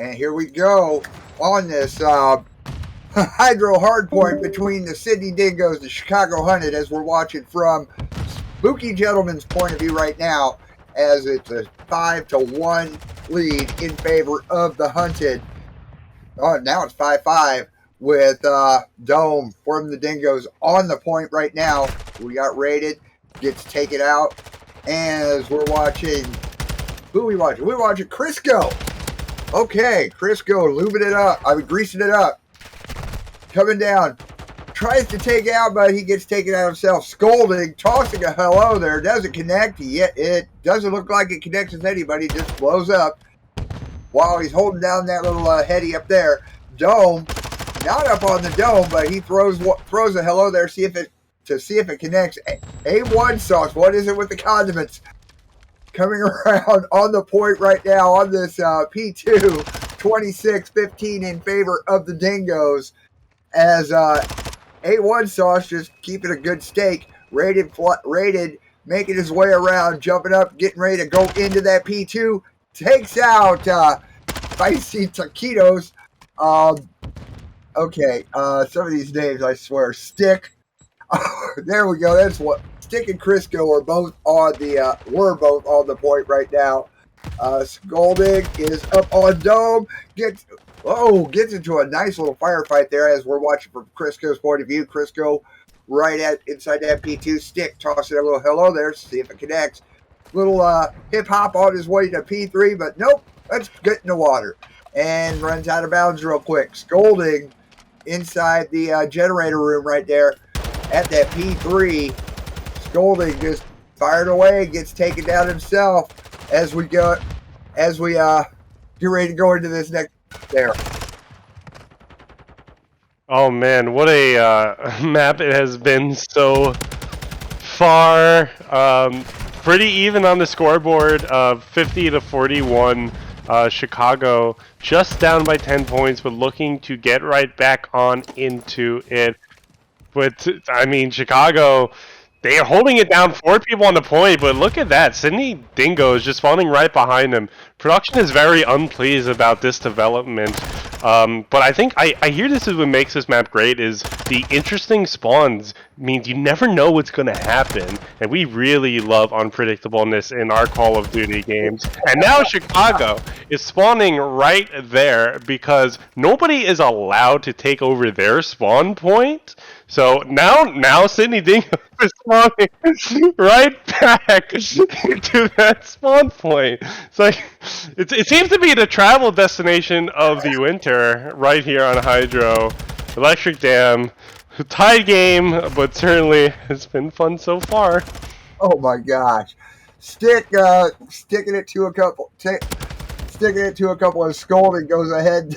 And here we go on this hydro hardpoint between the Sydney Dingoes and the Chicago Hunted, as we're watching from Spooky Gentleman's point of view right now, as it's a 5-1 lead in favor of the Hunted. Oh, now it's 5-5 with Dome from the Dingoes on the point right now. We got raided, gets taken out, and as we're watching, who are we watching? We're watching Crisco. Okay, Crisco lubing it up. greasing it up. Coming down. Tries to take out, but he gets taken out himself. Scolding, tossing a hello there. Doesn't connect. Yet it doesn't look like it connects with anybody. Just blows up while he's holding down that little heady up there. Dome, not up on the dome, but he throws a hello there. See if it connects. A1 sauce. What is it with the condiments? Coming around on the point right now on this P2, 26-15 in favor of the Dingoes, as A1 Sauce just keeping a good stake. Rated, making his way around, jumping up, getting ready to go into that P2. Takes out Spicy Taquitos. Okay, some of these names, I swear. Stick. There we go. That's what. Stick and Crisco are both on the point right now. Scolding is up on Dome. Gets into a nice little firefight there as we're watching from Crisco's point of view. Crisco inside that P2. Stick tossing a little hello there. See if it connects. Little hip hop on his way to P3, but nope. Let's get in the water and runs out of bounds real quick. Scolding inside the generator room right there at that P3. Scolding just fired away, gets taken down himself as we get ready to go into this next there. Oh man, what a map it has been so far. Pretty even on the scoreboard of 50-41. Chicago just down by 10 points, but looking to get right back on into it. But I mean, Chicago, they are holding it down. 4 people on the point, but look at that. Sydney Dingoes just spawning right behind them. Production is very unpleased about this development. But I think I hear this is what makes this map great, is the interesting spawns means you never know what's going to happen. And we really love unpredictableness in our Call of Duty games. And now Chicago is spawning right there because nobody is allowed to take over their spawn point. So now Sydney Dingoes is spawning right back to that spawn point. It's like it seems to be the travel destination of the winter right here on Hydro. Electric Dam, tied game, but certainly it's been fun so far. Oh my gosh, sticking it to a couple, and Scolding goes ahead.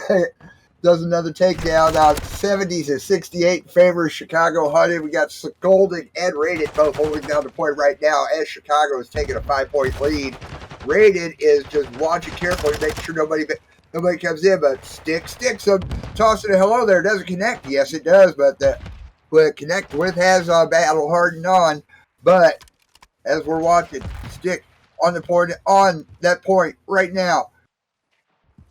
Does another takedown. 70-68 in favor of Chicago Hunted. We got Scolding and Rated both holding down the point right now as Chicago is taking a 5-point lead. Rated is just watching carefully, making sure nobody comes in, but sticks him. Tossing a hello there. Doesn't connect. Yes, it does, but connect with has battle hardened on. But as we're watching, Stick on that point right now.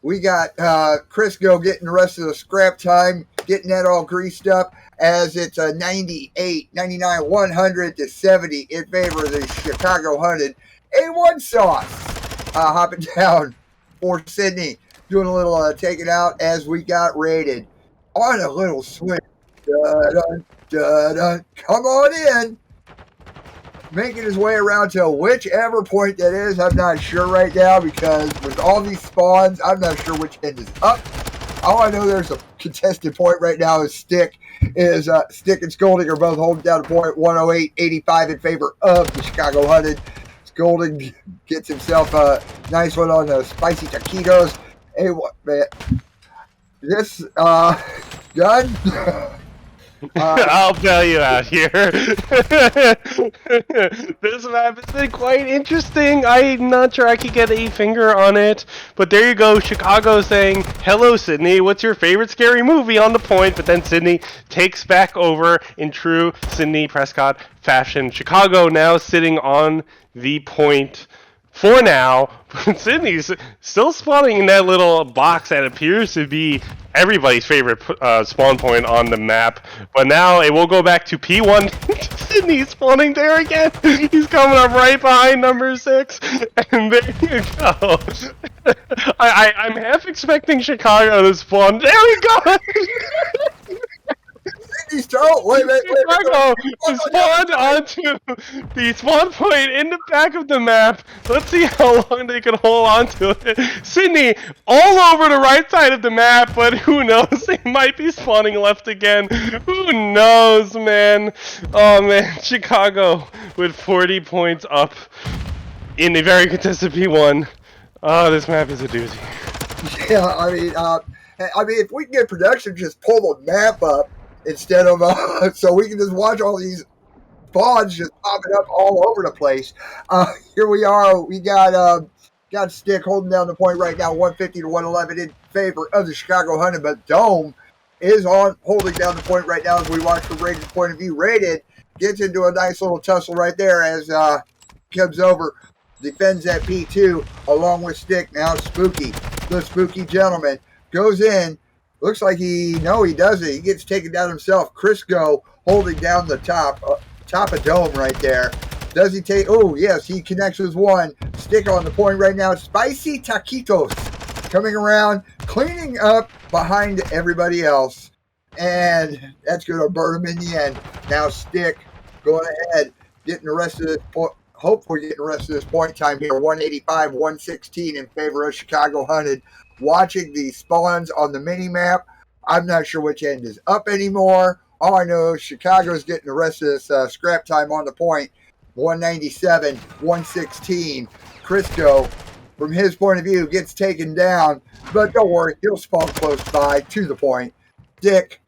We got Crisco getting the rest of the scrap time, getting that all greased up as it's a 99, 100-70 in favor of the Chicago Hunted. A1 Sauce hopping down for Sydney, doing a little taking out as we got raided on a little swing. Dun, dun, dun. Come on in. Making his way around to whichever point that is. I'm not sure right now because with all these spawns, I'm not sure which end is up. All I know there's a contested point right now is Stick and Scolding are both holding down a point 108-85 in favor of the Chicago Hunted. Scolding gets himself a nice one on the Spicy Taquitos. Hey, what, man? This, done? I'll bail you out here. This map has been quite interesting. I'm not sure I could get a finger on it. But there you go, Chicago saying, hello Sydney, what's your favorite scary movie on the point? But then Sydney takes back over in true Sydney Prescott fashion. Chicago now sitting on the point for now. But Sydney's still spawning in that little box that appears to be everybody's favorite spawn point on the map. But now it will go back to P1. Sydney's spawning there again. He's coming up right behind number 6. And there you go. I'm half expecting Chicago to spawn. There we go. He's told. Wait. Chicago spawned onto the spawn point in the back of the map. Let's see how long they can hold on to it. Sydney all over the right side of the map, but who knows? They might be spawning left again. Who knows, man? Oh man, Chicago with 40 points up in a very contested P1. Oh, this map is a doozy. Yeah, I mean, if we can get production, just pull the map up instead of so we can just watch all these spawns just popping up all over the place. Here we are. We got Stick holding down the point right now, 150 to 111 in favor of the Chicago Hunted, but Dome is on holding down the point right now as we watch from Raid's point of view. Rated gets into a nice little tussle right there as comes over, defends that P2 along with Stick. Now Spooky, the Spooky Gentleman, goes in. Looks like he doesn't. He gets taken down himself. Crisco holding down the top of Dome right there. Does he take? Oh, yes, he connects with one. Stick on the point right now. Spicy Taquitos coming around, cleaning up behind everybody else. And that's going to burn him in the end. Now Stick going ahead, getting the rest of this point. Hopefully getting the rest of this point time here. 185, 116 in favor of Chicago Hunted. Watching the spawns on the mini map. I'm not sure which end is up anymore. All I know is Chicago's getting the rest of this scrap time on the point. 197, 116. Crisco, from his point of view, gets taken down. But don't worry, he'll spawn close by to the point. Dick,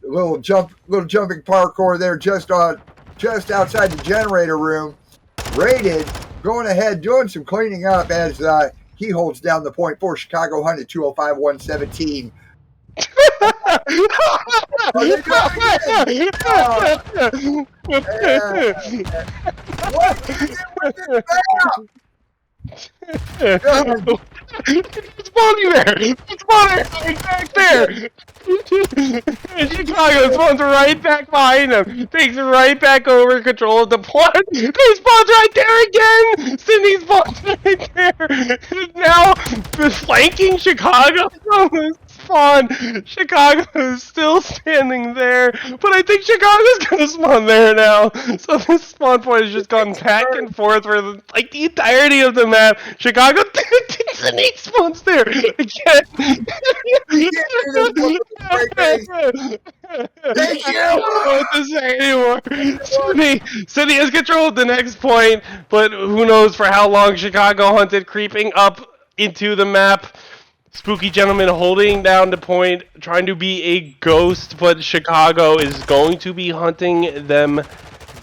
little jumping parkour there just outside the generator room. Rated, going ahead, doing some cleaning up as he holds down the point for Chicago Hunted, 205, 117. It's spawning there! It's spawning right back there! And Chicago spawns right back behind him. Takes it right back over control of the point. He spawns right there again! Sydney spawns right there! Now, flanking Chicago from the spawn. Chicago is still standing there, but I think Chicago's gonna spawn there now. So this spawn point has just gone back and forth for the entirety of the map. Chicago Sydney spawns there again. Thank you. I don't know what to say anymore. Sydney has control of the next point, but who knows for how long. Chicago Hunted creeping up into the map. Spooky Gentleman holding down the point, trying to be a ghost, but Chicago is going to be hunting them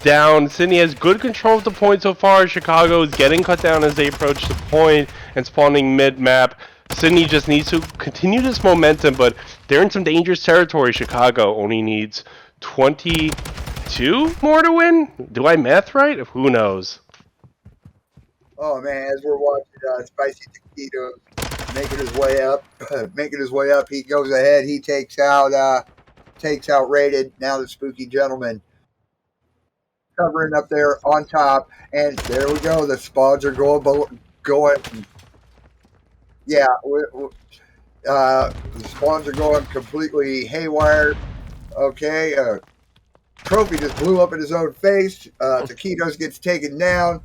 down. Sydney has good control of the point so far. Chicago is getting cut down as they approach the point and spawning mid-map. Sydney just needs to continue this momentum, but they're in some dangerous territory. Chicago only needs 22 more to win? Do I math right? Who knows? Oh man, as we're watching Spicy Taquitos making his way up, he goes ahead, he takes out Rated. Now the Spooky Gentleman covering up there on top, and there we go. The spawns are going. Yeah, the spawns are going completely haywire. Okay, Trophy just blew up in his own face. Taquitos gets taken down.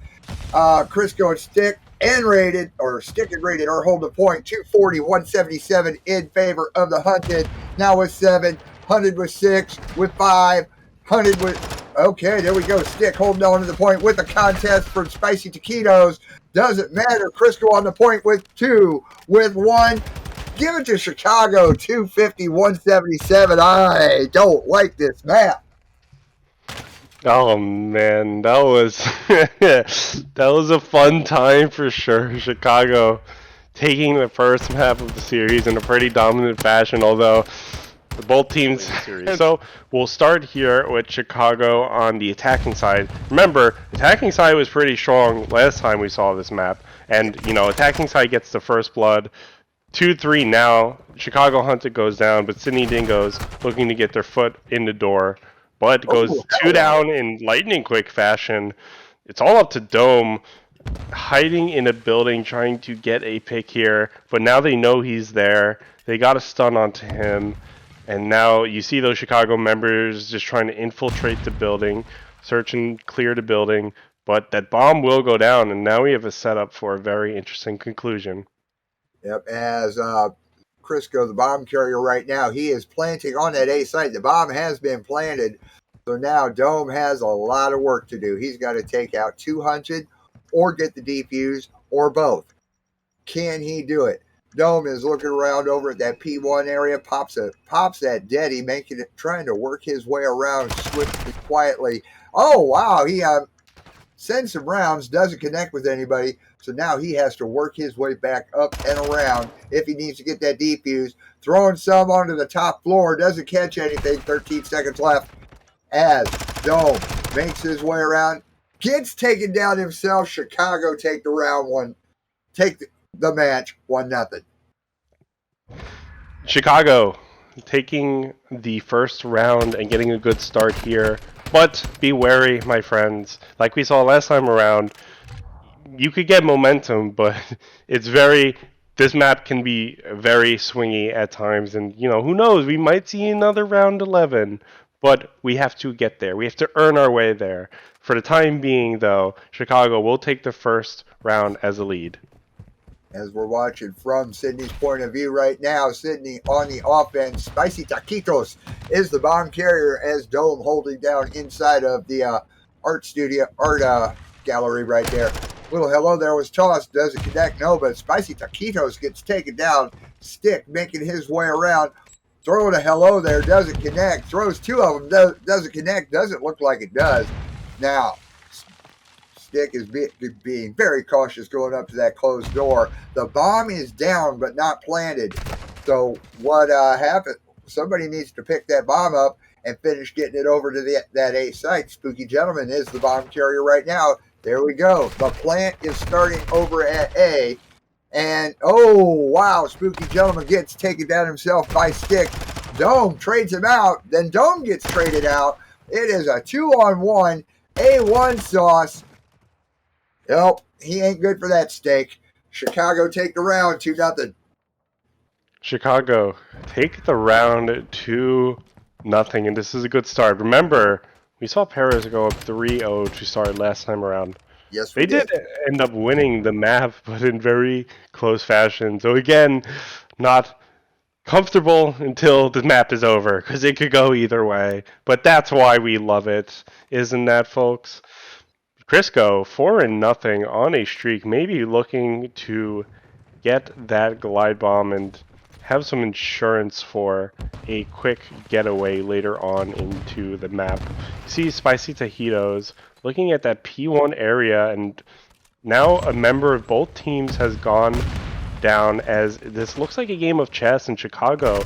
Crisco and Stick and Rated, or Stick and Rated, are holding the point. 240, 177 in favor of the Hunted. Now with 7, Hunted with 6, with 5, Hunted with... Okay, there we go. Stick holding on to the point with the contest from Spicy Taquitos. Doesn't matter. Crisco on the point with 2, with 1. Give it to Chicago, 250, 177. I don't like this map. Oh man, that was that was a fun time for sure. Chicago taking the first map of the series in a pretty dominant fashion, although Both teams series. So we'll start here with Chicago on the attacking side. Remember, attacking side was pretty strong last time we saw this map, and attacking side gets the first blood. 2-3 now. Chicago Hunted goes down, but Sydney Dingoes looking to get their foot in the door, but goes two down in lightning quick fashion. It's all up to Dome, hiding in a building, trying to get a pick here, but now they know he's there. They got a stun onto him. And now you see those Chicago members just trying to infiltrate the building, search and clear the building, but that bomb will go down, and now we have a setup for a very interesting conclusion. Yep, as Crisco, the bomb carrier right now, he is planting on that A site. The bomb has been planted, so now Dome has a lot of work to do. He's got to take out 200 or get the defuse or both. Can he do it? Dome is looking around over at that P1 area, pops that deady, trying to work his way around swiftly, quietly. Oh, wow, he sends some rounds, doesn't connect with anybody, so now he has to work his way back up and around if he needs to get that defuse. Throwing some onto the top floor, doesn't catch anything, 13 seconds left as Dome makes his way around, gets taken down himself. Chicago take the round one, take the match 1-0. Chicago taking the first round and getting a good start here, but be wary, my friends. Like we saw last time around, you could get momentum, but this map can be very swingy at times, and who knows, we might see another round 11, but we have to get there. We have to earn our way there. For the time being, though, Chicago will take the first round as a lead. As we're watching from Sydney's point of view right now, Sydney on the offense. Spicy Taquitos is the bomb carrier as Dome holding down inside of the art gallery right there. Little hello there was tossed, doesn't connect, no, but Spicy Taquitos gets taken down. Stick making his way around, throwing a hello there, doesn't connect. Throws two of them, doesn't connect, doesn't look like it does. Now, Stick is being very cautious going up to that closed door. The bomb is down but not planted. So what happened? Somebody needs to pick that bomb up and finish getting it over to that A site. Spooky Gentleman is the bomb carrier right now. There we go. The plant is starting over at A. And, oh, wow, Spooky Gentleman gets taken down himself by Stick. Dome trades him out. Then Dome gets traded out. It is a 2-on-1 A1 sauce. Nope, he ain't good for that steak. Chicago take the round 2-0. Chicago take the round 2-0, and this is a good start. Remember, we saw Paris go up 3-0 to start last time around. Yes, they did end up winning the map, but in very close fashion. So again, not comfortable until the map is over, because it could go either way. But that's why we love it, isn't that, folks? Crisco, 4-0 on a streak, maybe looking to get that glide bomb and have some insurance for a quick getaway later on into the map. You see Spicy Taquitos looking at that P1 area, and now a member of both teams has gone down as this looks like a game of chess in Chicago.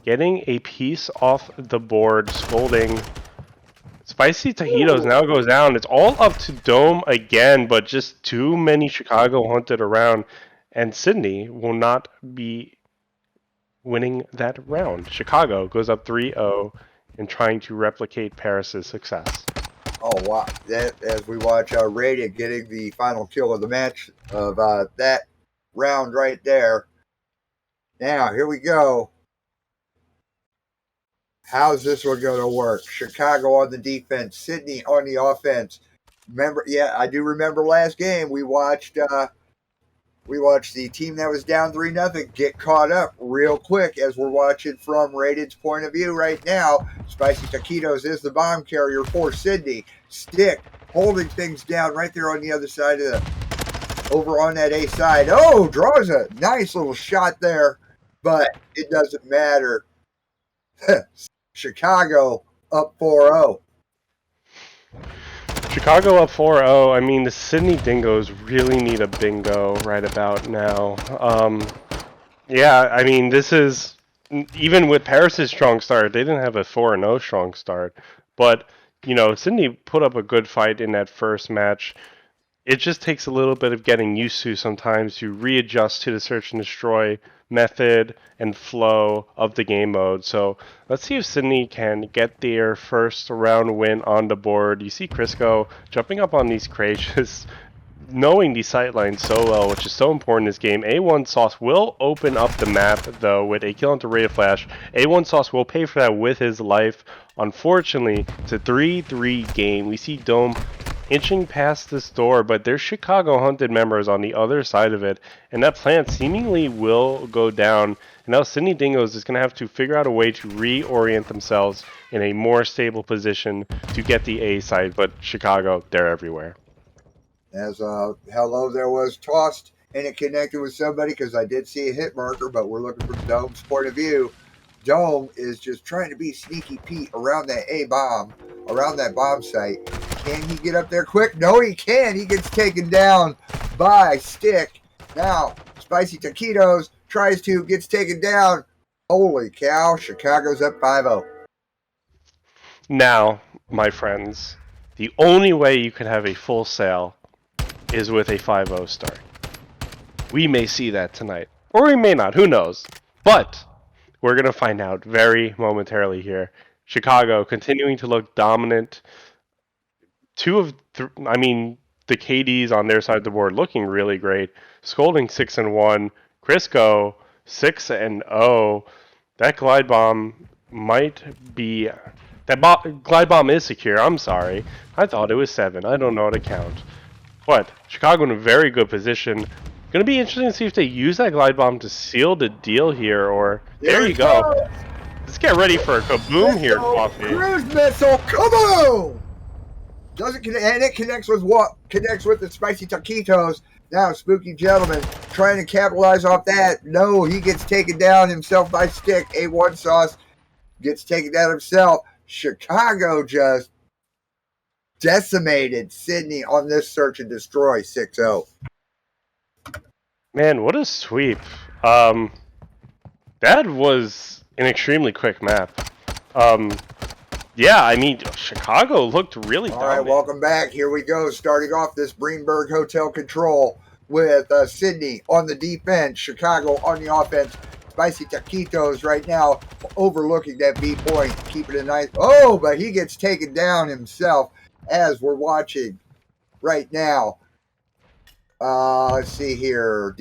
Getting a piece off the board, scolding. Spicy Taquitos now goes down. It's all up to Dome again, but just too many Chicago Hunted around. And Sydney will not be winning that round. Chicago goes up 3-0 and trying to replicate Paris's success. Oh, wow. As we watch Radiant getting the final kill of the match of that round right there. Now, here we go. How's this one going to work? Chicago on the defense, Sydney on the offense. I do remember last game we watched the team that was down 3-0 get caught up real quick as we're watching from Radiant's point of view right now. Spicy Taquitos is the bomb carrier for Sydney. Stick holding things down right there on the other side of over on that A side. Oh, draws a nice little shot there, but it doesn't matter. Chicago up 4-0. Chicago up 4-0. I mean, the Sydney Dingoes really need a bingo right about now. Yeah, I mean, this is even with Paris's strong start, they didn't have a 4-0 strong start. But, Sydney put up a good fight in that first match. It just takes a little bit of getting used to sometimes to readjust to the search and destroy method and flow of the game mode. So let's see if Sydney can get their first round win on the board. You see Crisco jumping up on these crates, just knowing the sightlines so well, which is so important in this game. A1 Sauce will open up the map, though, with a kill onto Ray of Flash. A1 Sauce will pay for that with his life. Unfortunately, it's a 3-3 game. We see Dome inching past this door, but there's Chicago Hunted members on the other side of it, and that plant seemingly will go down. And now Sydney Dingoes is going to have to figure out a way to reorient themselves in a more stable position to get the A side, but Chicago, they're everywhere. As hello there was tossed and it connected with somebody because I did see a hit marker, but we're looking from Dome's point of view. Dome is just trying to be sneaky Pete around that A bomb, around that bomb site. Can he get up there quick? No, he can. He gets taken down by Stick. Now, Spicy Taquitos tries to, gets taken down. Holy cow, Chicago's up 5-0. Now, my friends, the only way you can have a full sale is with a 5-0 start. We may see that tonight, or we may not, who knows. But we're going to find out very momentarily here. Chicago continuing to look dominant. The KDs on their side of the board looking really great. Scolding 6-1, Crisco 6-0. That glide bomb might be glide bomb is secure. I'm sorry. I thought it was 7. I don't know how to count. But Chicago in a very good position. Going to be interesting to see if they use that glide bomb to seal the deal here, or there you go. Let's get ready for a kaboom here, Coffee. Cruise missile, kaboom! Doesn't connect, and it connects with what? Connects with the Spicy Taquitos. Now, Spooky Gentleman trying to capitalize off that. No, he gets taken down himself by Stick. A1 Sauce gets taken down himself. Chicago just decimated Sydney on this search and destroy 6-0. Man, what a sweep. That was an extremely quick map. Yeah, Chicago looked really dominant. All right, welcome back. Here we go. Starting off this Greenberg Hotel control with Sydney on the defense, Chicago on the offense. Spicy Taquitos right now overlooking that B point, keeping it nice. Oh, but he gets taken down himself as we're watching right now. Let's see here.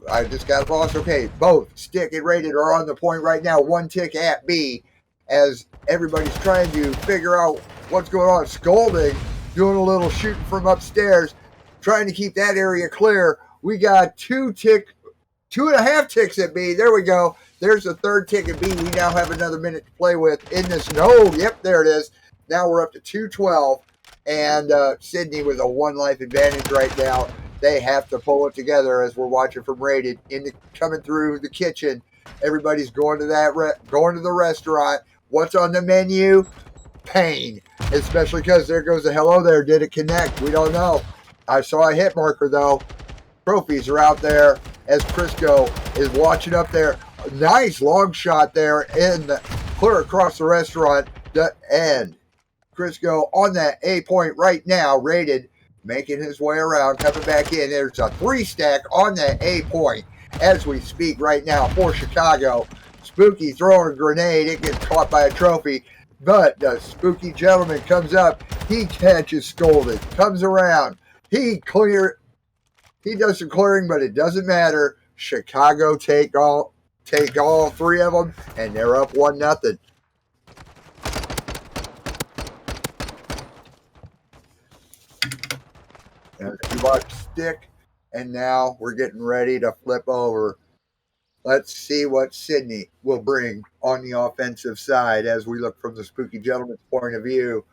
I just got lost. Okay, both Stick and Rated are on the point right now. One tick at B as everybody's trying to figure out what's going on. Scolding, doing a little shooting from upstairs, trying to keep that area clear. We got 2.5 ticks at B. There we go. There's the third tick at B. We now have another minute to play with in this. No, yep, there it is. Now we're up to 2-12, and Sydney with a 1 life advantage right now. They have to pull it together as we're watching from Rated coming through the kitchen. Everybody's going to the restaurant. What's on the menu? Pain, especially because there goes a hello there. Did it connect? We don't know. I saw a hit marker though. Trophies are out there as Crisco is watching up there. A nice long shot there clear across the restaurant. And Crisco on that A point right now. Rated, making his way around, coming back in. There's a 3-stack on that A point as we speak right now for Chicago. Spooky throwing a grenade. It gets caught by a trophy. But the Spooky Gentleman comes up. He catches Scolded. Comes around. He does some clearing, but it doesn't matter. Chicago take all 3 of them, and they're up 1-0. And you watch Stick, and now we're getting ready to flip over. Let's see what Sydney will bring on the offensive side as we look from the Spooky Gentleman's point of view.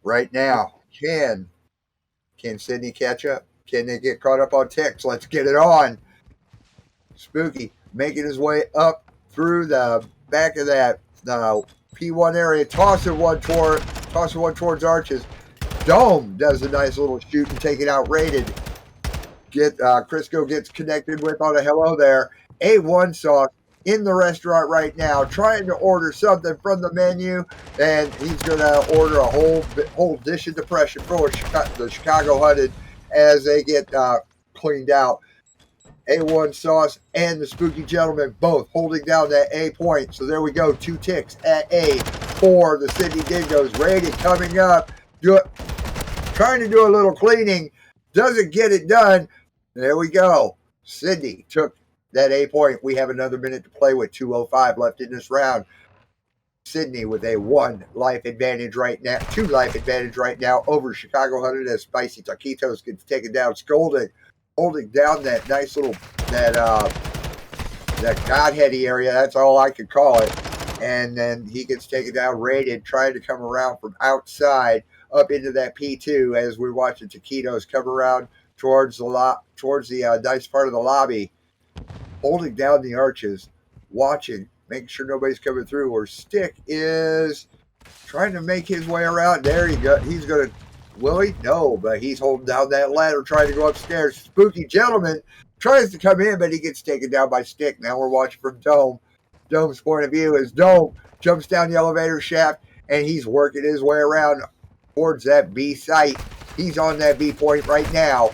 Right now, can Sydney catch up? Can they get caught up on ticks? Let's get it on. Spooky making his way up through the back of that P1 area, tossing one towards Arches. Dome does a nice little shoot and take it out. Rated. Crisco gets connected with on a hello there. A1 Sauce. in the restaurant right now, trying to order something from the menu, and he's going to order a whole dish of depression for the Chicago Hunted as they get cleaned out. A1 Sauce and the Spooky Gentleman both holding down that A point. So there we go, 2 ticks at A for the Sydney Dingoes. Rated coming up, trying to do a little cleaning, doesn't get it done. There we go. Sydney took that A point. We have another minute to play with 2:05 left in this round. Sydney with a 1 life advantage right now, 2 life advantage right now over Chicago Hunted as Spicy Taquitos gets taken down, scolding, holding down that nice little, that Godheady area. That's all I could call it. And then he gets taken down, Rated, trying to come around from outside up into that P2 as we're watching Taquitos come around towards the nice part of the lobby, holding down the arches, watching, making sure nobody's coming through. Where Stick is trying to make his way around. There you go. He's going to, will he? No, but he's holding down that ladder, trying to go upstairs. Spooky Gentleman tries to come in, but he gets taken down by Stick. Now we're watching from Dome. Dome's point of view is Dome jumps down the elevator shaft, and he's working his way around towards that B site. He's on that B point right now.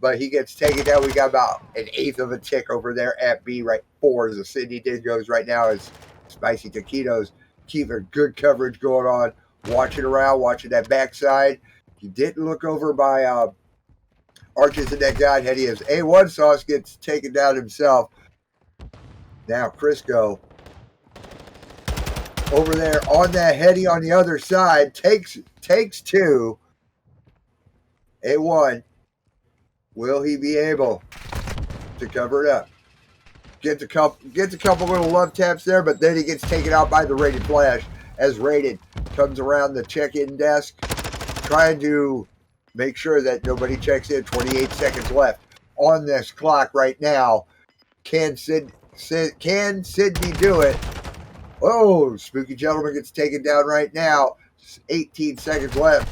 But he gets taken down. We got about an 1/8 of a tick over there at B right for the Sydney Dingoes right now as Spicy Taquitos keeping good coverage going on, watching around, watching that backside. He didn't look over by Arches and that Godheady as A1 Sauce gets taken down himself. Now Crisco over there on that Heady on the other side takes 2. A1. Will he be able to cover it up? Gets a couple little love taps there, but then he gets taken out by the Rated Flash as Rated comes around the check-in desk, trying to make sure that nobody checks in. 28 seconds left on this clock right now. Can Sydney do it? Oh, Spooky Gentleman gets taken down right now. 18 seconds left.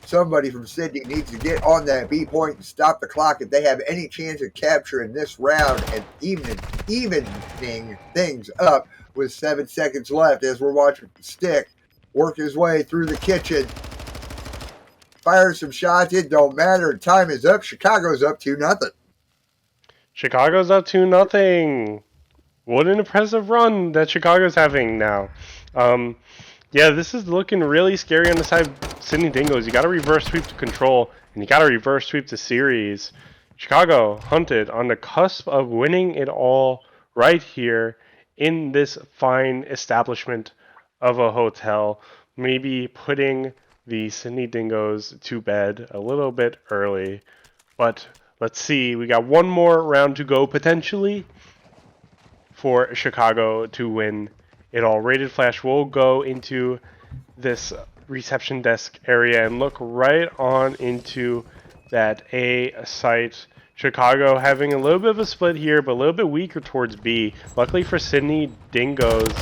Somebody from Sydney needs to get on that B point and stop the clock if they have any chance of capturing this round and evening things up with 7 seconds left as we're watching Stick work his way through the kitchen. Fire some shots. It don't matter. Time is up. Chicago's up 2-0. Chicago's up 2-0. What an impressive run that Chicago's having now. Yeah, this is looking really scary on the side of Sydney Dingoes. You got to reverse sweep to control, and you got to reverse sweep to series. Chicago Hunted on the cusp of winning it all right here in this fine establishment of a hotel. Maybe putting the Sydney Dingoes to bed a little bit early. But let's see. We got one more round to go potentially for Chicago to win it all. Rated Flash will go into this reception desk area and look right on into that A site. Chicago having a little bit of a split here, but a little bit weaker towards B. Luckily for Sydney Dingoes.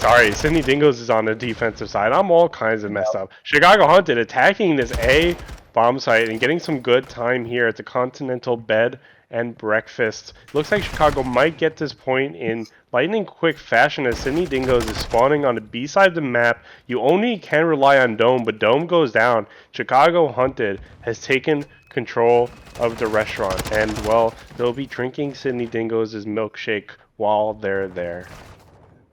Sorry, Sydney Dingoes is on the defensive side. I'm all kinds of messed up. Chicago Hunted attacking this A bomb site and getting some good time here at the Continental Bed and Breakfast. Looks like Chicago might get this point in lightning quick fashion as Sydney Dingoes is spawning on the B side of the map. You only can rely on Dome, but Dome goes down. Chicago Hunted has taken control of the restaurant, and well, they'll be drinking Sydney Dingoes' milkshake while they're there.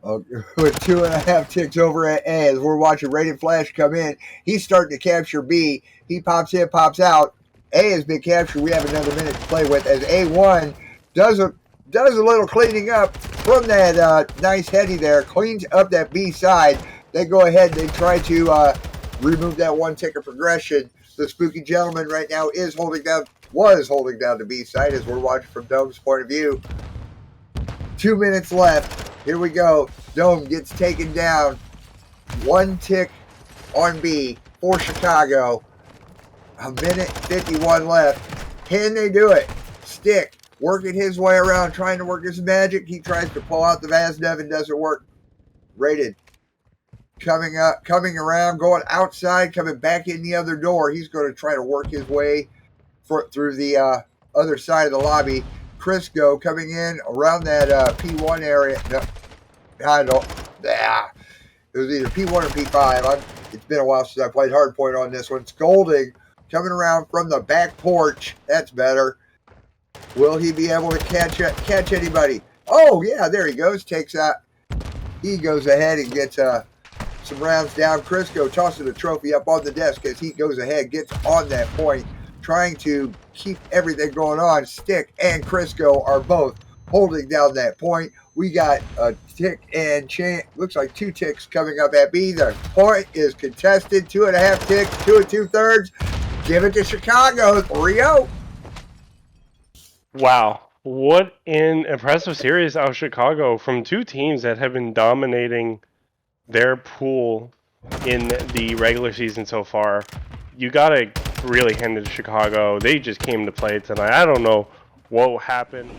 With 2.5 ticks over at A as we're watching Rated Flash come in. He's starting to capture B. He pops in, pops out. A has been captured. We have another minute to play with as A1 does a little cleaning up from that nice Heady there. Cleans up that B side. They go ahead and they try to remove that 1 tick of progression. The Spooky Gentleman right now was holding down the B side as we're watching from Dome's point of view. 2 minutes left. Here we go. Dome gets taken down. 1 tick on B for Chicago. A minute 51 left. Can they do it? Stick working his way around, trying to work his magic. He tries to pull out the Vaznev and doesn't work. Rated coming around, going outside, coming back in the other door. He's going to try to work his way through the other side of the lobby. Crisco coming in around that P1 area. No, I don't. Yeah, it was either P1 or P5. It's been a while since I played hardpoint on this one. Scolding coming around from the back porch. That's better. Will he be able to catch anybody? Oh yeah, there he goes. Takes out. He goes ahead and gets some rounds down. Crisco tosses the trophy up on the desk as he goes ahead, gets on that point, trying to keep everything going on. Stick and Crisco are both holding down that point. We got a tick and looks like 2 ticks coming up at B. The point is contested. 2.5 ticks, 2 2/3. Give it to Chicago. 3-0. Wow. What an impressive series out of Chicago from 2 teams that have been dominating their pool in the regular season so far. You gotta really hand it to Chicago. They just came to play tonight. I don't know what happened.